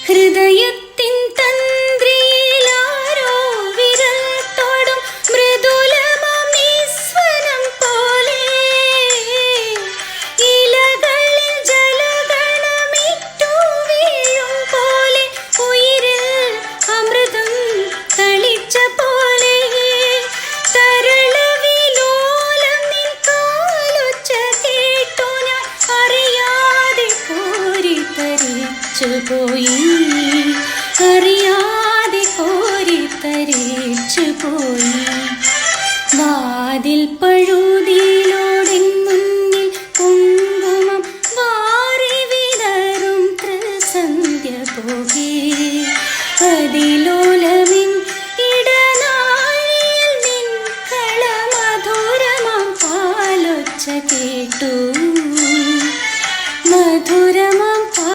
ഹൃദയത്തിൻ തന്ത്രിയിലാരോ വിരൽ തൊടും മൃദുലമാം നിസ്വനം പോലെ ഇലകളിൽ ജലഗണമിട്ടു വീഴും പോലെ ഉയിരിൽ അമൃതം തളിച്ച പോലെ തരളവിലോലം നിൻ കാലൊച്ച കേട്ടു ഞാൻ അറിയാതെ കോരിത്തരിച്ചുപോയി അറിയാതെ കോരിത്തരിച്ചുപോയി വാതിൽ പഴുതിയിലോടെൻ മുന്നിൽ കുങ്കുമം വാരി വിതറും ത്രിസന്ധ്യ പോകേ